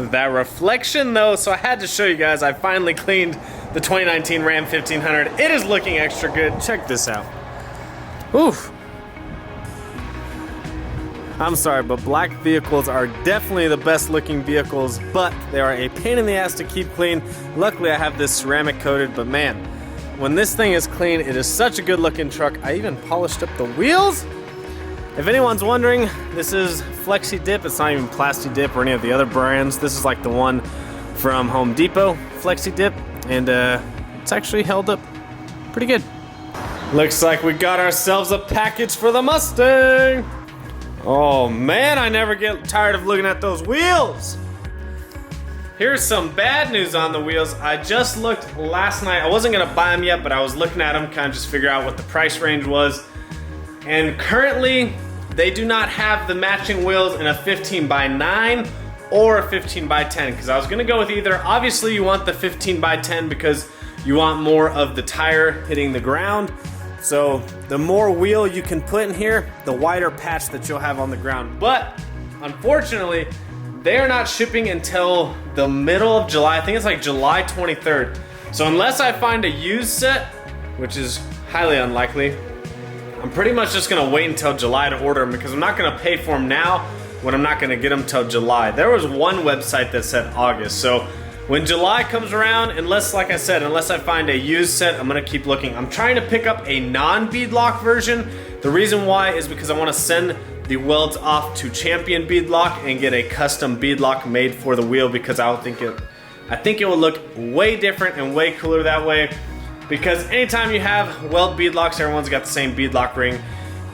that reflection though, so I had to show you guys. I finally cleaned the 2019 Ram 1500. It is looking extra good. Check this out. Oof. I'm sorry, but black vehicles are definitely the best looking vehicles, but they are a pain in the ass to keep clean. Luckily I have this ceramic coated, but man, when this thing is clean, it is such a good looking truck. I even polished up the wheels. If anyone's wondering, this is Flexi Dip. It's not even Plasti Dip or any of the other brands. This is like the one from Home Depot, Flexi Dip, and it's actually held up pretty good. Looks like we got ourselves a package for the Mustang. Oh man, I never get tired of looking at those wheels. Here's some bad news on the wheels. I just looked last night. I wasn't gonna buy them yet, but I was looking at them, kind of just figure out what the price range was. And currently, they do not have the matching wheels in a 15x9 or a 15x10, because I was gonna go with either. Obviously, you want the 15x10 because you want more of the tire hitting the ground. So the more wheel you can put in here, the wider patch that you'll have on the ground. But unfortunately, they are not shipping until the middle of July. I think it's like July 23rd. So unless I find a used set, which is highly unlikely, I'm pretty much just gonna wait until July to order them, because I'm not gonna pay for them now when I'm not gonna get them till July. There was one website that said August. So when July comes around, unless, like I said, unless I find a used set, I'm gonna keep looking. I'm trying to pick up a non-beadlock version. The reason why is because I wanna send the welds off to Champion Beadlock and get a custom beadlock made for the wheel, because I think it will look way different and way cooler that way. Because anytime you have weld beadlocks, everyone's got the same beadlock ring.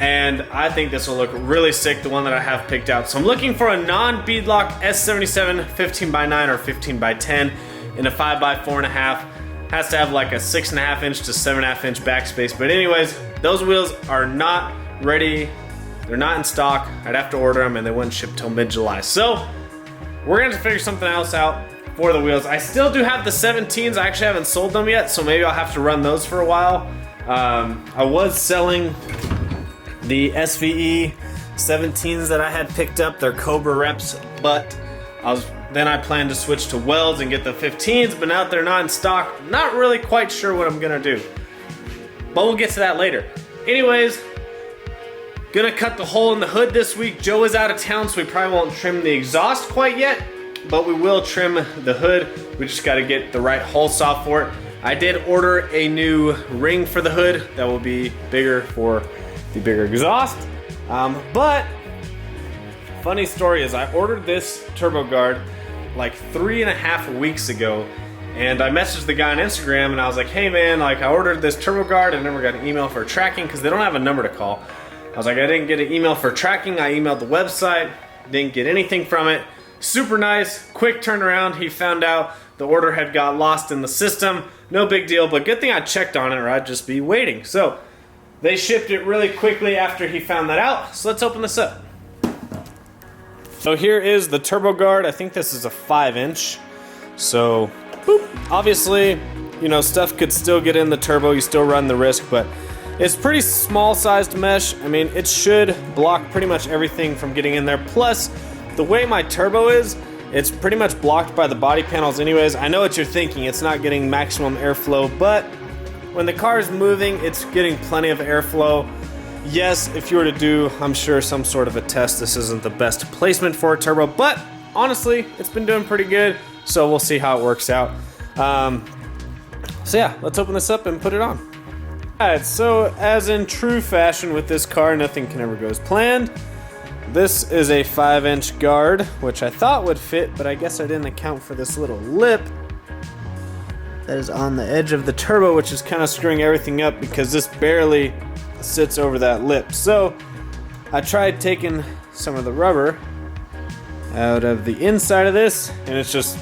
And I think this will look really sick, the one that I have picked out. So I'm looking for a non-beadlock S77 15x9 or 15x10 in a 5x4.5. Has to have like a 6.5 inch to 7.5 inch backspace. But anyways, those wheels are not ready. They're not in stock. I'd have to order them and they wouldn't ship till mid-July. So we're gonna have to figure something else out for the wheels. I still do have the 17s. I actually haven't sold them yet, so maybe I'll have to run those for a while. I was selling the SVE 17s that I had picked up. They're Cobra reps, but then I plan to switch to welds and get the 15s, but now that they're not in stock, not really quite sure what I'm gonna do. But we'll get to that later. Anyways, gonna cut the hole in the hood this week. Joe is out of town, so we probably won't trim the exhaust quite yet, but we will trim the hood. We just gotta get the right hole saw for it. I did order a new ring for the hood that will be bigger for the bigger exhaust. But funny story is I ordered this turbo guard like 3.5 weeks ago, and I messaged the guy on Instagram and I was like, hey man, like I ordered this turbo guard and never got an email for tracking because they don't have a number to call. I was like, I didn't get an email for tracking. I emailed the website, didn't get anything from it. Super nice, quick turnaround. He found out the order had got lost in the system. No big deal, but good thing I checked on it or I'd just be waiting. So they shipped it really quickly after he found that out. So let's open this up. So here is the turbo guard. I think this is a 5-inch. So, boop. Obviously, you know, stuff could still get in the turbo. You still run the risk, but it's pretty small sized mesh. I mean, it should block pretty much everything from getting in there. Plus, the way my turbo is, it's pretty much blocked by the body panels anyways. I know what you're thinking. It's not getting maximum airflow, but when the car is moving, it's getting plenty of airflow. Yes, if you were to do, I'm sure, some sort of a test, this isn't the best placement for a turbo, but honestly, it's been doing pretty good, so we'll see how it works out. So yeah, let's open this up and put it on. Alright, so as in true fashion with this car, nothing can ever go as planned. This is a 5-inch guard, which I thought would fit, but I guess I didn't account for this little lip that is on the edge of the turbo, which is kind of screwing everything up because this barely sits over that lip. So I tried taking some of the rubber out of the inside of this, and it's just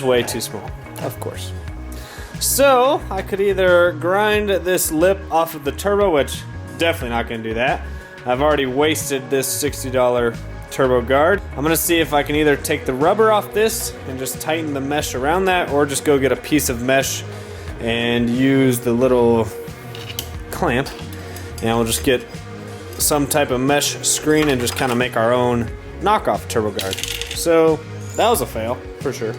way too small, of course. So I could either grind this lip off of the turbo, which definitely not going to do that. I've already wasted this $60 turbo guard. I'm gonna see if I can either take the rubber off this and just tighten the mesh around that, or just go get a piece of mesh and use the little clamp, and we'll just get some type of mesh screen and just kind of make our own knockoff turbo guard. So that was a fail, for sure.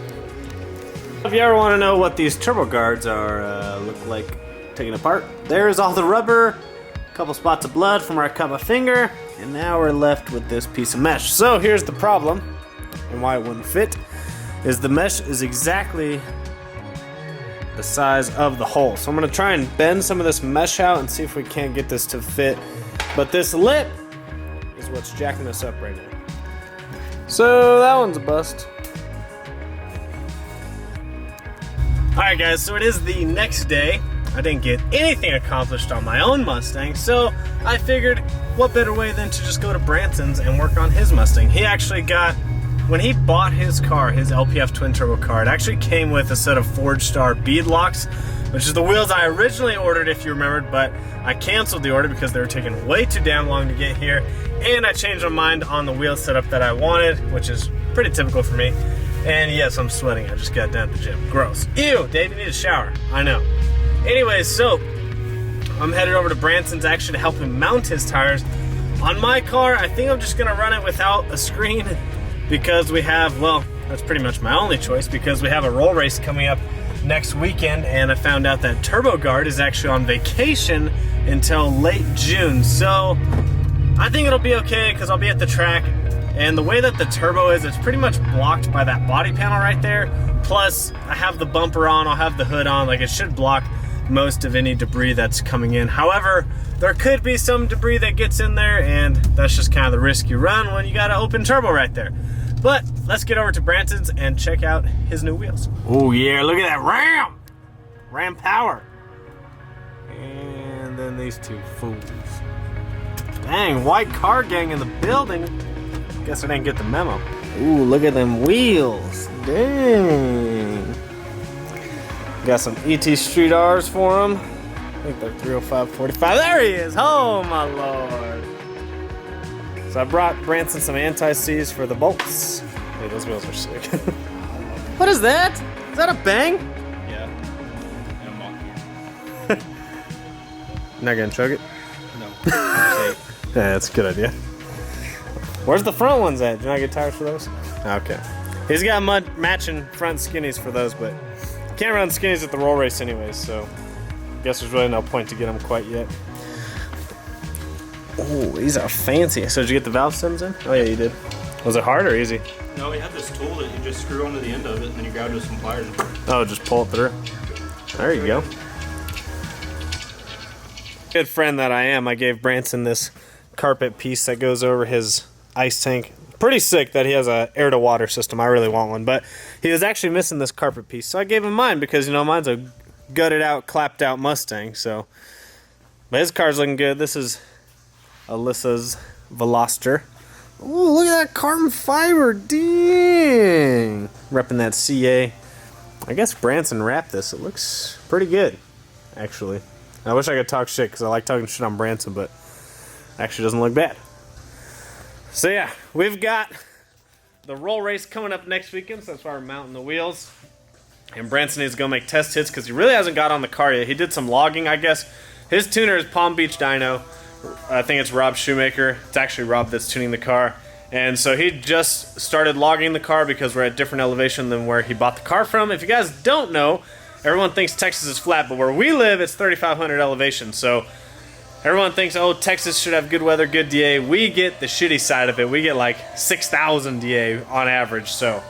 If you ever want to know what these turbo guards are look like taken apart, there's all the rubber, a couple spots of blood from where I cut my finger, and now we're left with this piece of mesh. So here's the problem, and why it wouldn't fit, is the mesh is exactly the size of the hole. So I'm gonna try and bend some of this mesh out and see if we can't get this to fit. But this lip is what's jacking us up right now. So that one's a bust. Alright guys, so it is the next day. I didn't get anything accomplished on my own Mustang, so I figured what better way than to just go to Branson's and work on his Mustang. He actually got, when he bought his car, his LPF twin turbo car, it actually came with a set of Forge Star bead locks, which is the wheels I originally ordered, if you remembered, but I canceled the order because they were taking way too damn long to get here, and I changed my mind on the wheel setup that I wanted, which is pretty typical for me. And yes, I'm sweating. I just got down at the gym. Gross. Ew, Dave, you need a shower. I know. Anyways, so I'm headed over to Branson's actually to help him mount his tires. On my car, I think I'm just gonna run it without a screen because we have, well, that's pretty much my only choice because we have a roll race coming up next weekend, and I found out that Turbo Guard is actually on vacation until late June. So I think it'll be okay because I'll be at the track. And the way that the turbo is, it's pretty much blocked by that body panel right there. Plus, I have the bumper on, I'll have the hood on, like it should block most of any debris that's coming in. However, there could be some debris that gets in there, and that's just kind of the risk you run when you got an open turbo right there. But let's get over to Branson's and check out his new wheels. Oh yeah, look at that Ram! Ram power. And then these two fools. Dang, white car gang in the building. Guess I didn't get the memo. Ooh, look at them wheels. Dang. Got some ET Street R's for him. I think they're 305/45. There he is. Oh my lord. So I brought Branson some anti-seize for the bolts. Hey, those wheels are sick. What is that? Is that a bang? Yeah. And a mock. Not gonna chug it? No. Yeah, that's a good idea. Where's the front ones at? Did I get tires for those? Okay. He's got matching front skinnies for those, but can't run skinnies at the roll race anyways, so I guess there's really no point to get them quite yet. Oh, these are fancy. So did you get the valve stems in? Oh yeah, you did. Was it hard or easy? No, we had this tool that you just screw onto the end of it, and then you grab it with some pliers. Oh, just pull it through. There you go. Good friend that I am, I gave Branson this carpet piece that goes over his ice tank. Pretty sick that he has a air to water system. I really want one, but he was actually missing this carpet piece, so I gave him mine because, you know, mine's a gutted out, clapped out Mustang. So, but his car's looking good. This is Alyssa's Veloster. Ooh, look at that carbon fiber. Dang, repping that CA. I guess Branson wrapped this. It looks pretty good, actually. I wish I could talk shit because I like talking shit on Branson, but actually doesn't look bad. So yeah, we've got the roll race coming up next weekend, so that's why we're mounting the wheels. And Branson needs to go make test hits because he really hasn't got on the car yet. He did some logging, I guess. His tuner is Palm Beach Dyno. I think it's Rob Shoemaker. It's actually Rob that's tuning the car. And so he just started logging the car because we're at a different elevation than where he bought the car from. If you guys don't know, everyone thinks Texas is flat, but where we live, it's 3,500 elevation. So everyone thinks, oh, Texas should have good weather, good DA. We get the shitty side of it. We get like 6,000 DA on average. So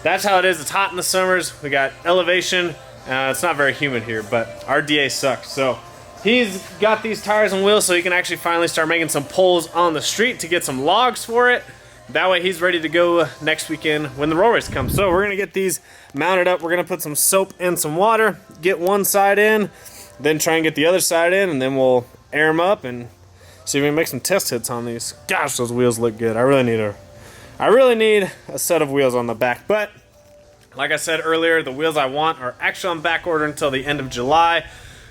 that's how it is. It's hot in the summers. We got elevation. It's not very humid here, but our DA sucks. So he's got these tires and wheels so he can actually finally start making some pulls on the street to get some logs for it. That way he's ready to go next weekend when the roll race comes. So we're gonna get these mounted up. We're gonna put some soap and some water, get one side in, then try and get the other side in, and then we'll air them up and see if we can make some test hits on these. Gosh, those wheels look good. I really need a set of wheels on the back. But like I said earlier, the wheels I want are actually on back order until the end of July.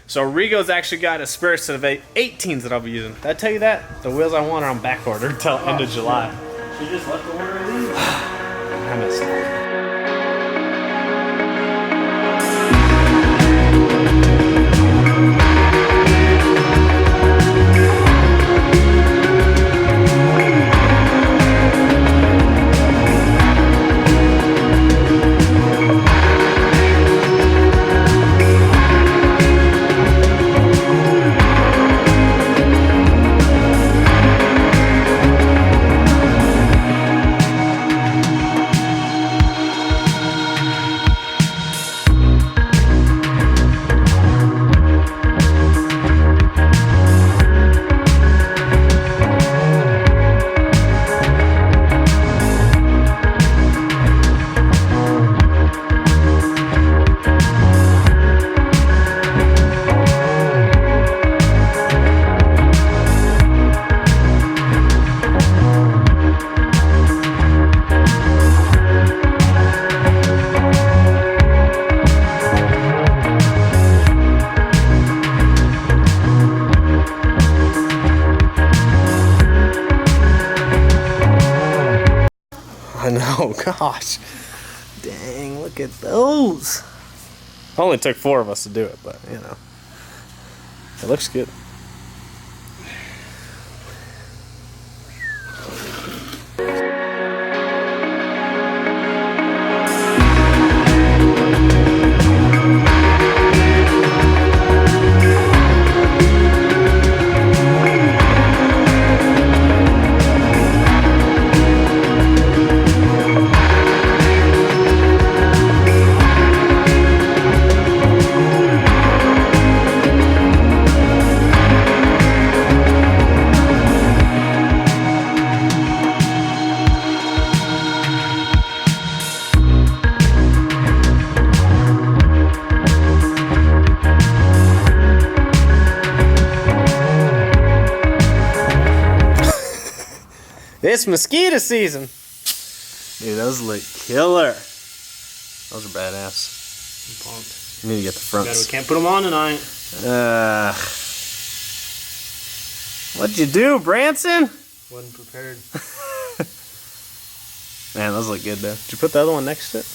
So Rigo's actually got a spare set of 18s that I'll be using. Did I tell you that? The wheels I want are on back order until end of July. You just left the order of these? I missed it. I know, gosh. Dang, look at those. Only took 4 of us to do it, but you know, it looks good. It's mosquito season. Dude, those look killer. Those are badass. I'm pumped. You need to get the fronts. We can't put them on tonight. What'd you do, Branson? Wasn't prepared. Man, those look good though. Did you put the other one next to it?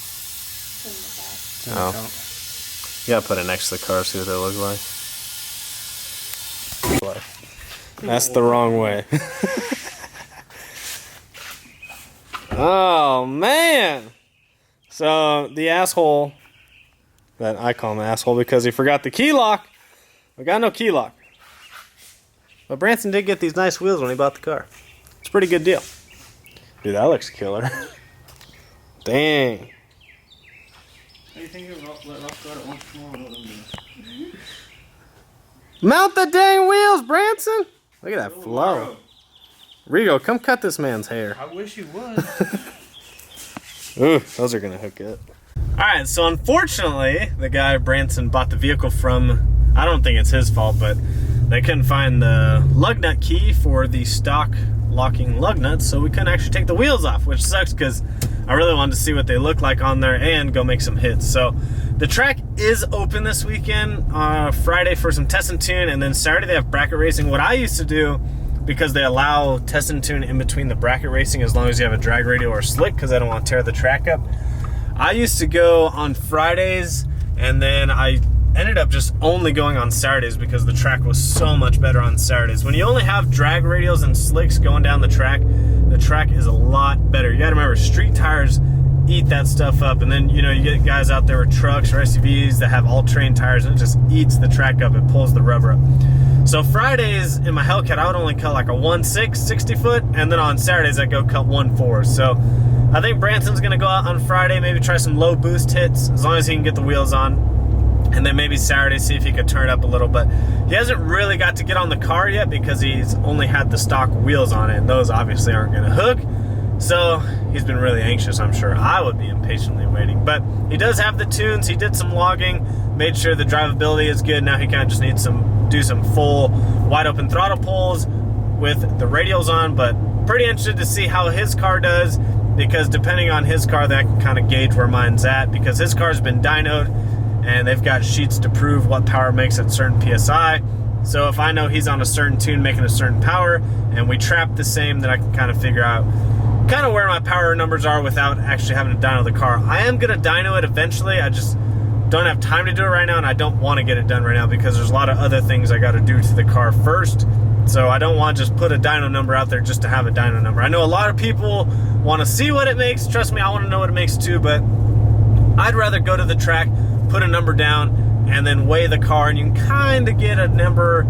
Oh. You gotta put it next to the car, see what they look like. That's the wrong way. Oh man! So the asshole, that I call him an asshole because he forgot the key lock. We got no key lock. But Branson did get these nice wheels when he bought the car. It's a pretty good deal. Dude, that looks killer. Dang. How do you think you'll let Rough go at once more? Mount the dang wheels, Branson! Look at that flow. Rigo, come cut this man's hair. I wish you would. Ooh, those are gonna hook up. Alright, so unfortunately, the guy Branson bought the vehicle from, I don't think it's his fault, but they couldn't find the lug nut key for the stock locking lug nuts, so we couldn't actually take the wheels off, which sucks because I really wanted to see what they look like on there and go make some hits. So the track is open this weekend, Friday for some test and tune, and then Saturday they have bracket racing. What I used to do, because they allow test and tune in between the bracket racing as long as you have a drag radial or slick, because I don't want to tear the track up. I used to go on Fridays, and then I ended up just only going on Saturdays because the track was so much better on Saturdays. When you only have drag radials and slicks going down the track is a lot better. You gotta remember, street tires eat that stuff up, and then you know, you get guys out there with trucks or SUVs that have all-terrain tires, and it just eats the track up. It pulls the rubber up. So Fridays in my Hellcat, I would only cut like a 1.6 60 foot, and then on Saturdays I go cut 1.4. So I think Branson's gonna go out on Friday, maybe try some low boost hits as long as he can get the wheels on, and then maybe Saturday see if he could turn it up a little. But he hasn't really got to get on the car yet because he's only had the stock wheels on it, and those obviously aren't gonna hook. So he's been really anxious. I'm sure I would be impatiently waiting, but he does have the tunes. He did some logging, made sure the drivability is good. Now he kind of just needs do some full wide open throttle pulls with the radials on, but pretty interested to see how his car does, because depending on his car, that can kind of gauge where mine's at, because his car's been dynoed and they've got sheets to prove what power makes at certain PSI. So if I know he's on a certain tune making a certain power and we trap the same, then I can kind of figure out kind of where my power numbers are without actually having to dyno the car. I am going to dyno it eventually. I just don't have time to do it right now, and I don't want to get it done right now because there's a lot of other things I got to do to the car first. So I don't want to just put a dyno number out there just to have a dyno number. I know a lot of people want to see what it makes. Trust me, I want to know what it makes too, but I'd rather go to the track, put a number down, and then weigh the car, and you can kind of get a number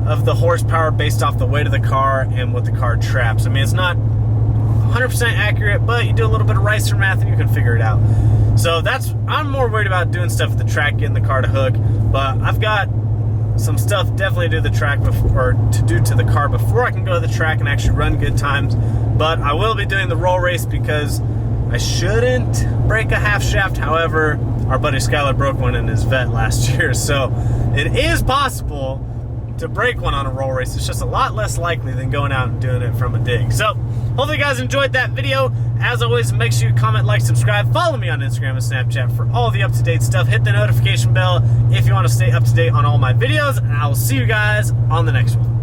of the horsepower based off the weight of the car and what the car traps. I mean, it's not 100% accurate, but you do a little bit of ricer math and you can figure it out. So I'm more worried about doing stuff at the track, getting the car to hook, but I've got some stuff definitely to do the track before, or to do to the car before I can go to the track and actually run good times. But I will be doing the roll race because I shouldn't break a half shaft. However, our buddy Skylar broke one in his vet last year, so it is possible to break one on a roll race. It's just a lot less likely than going out and doing it from a dig. So hopefully you guys enjoyed that video. As always, make sure you comment, like, subscribe, follow me on Instagram and Snapchat for all the up-to-date stuff. Hit the notification bell if you want to stay up to date on all my videos, and I will see you guys on the next one.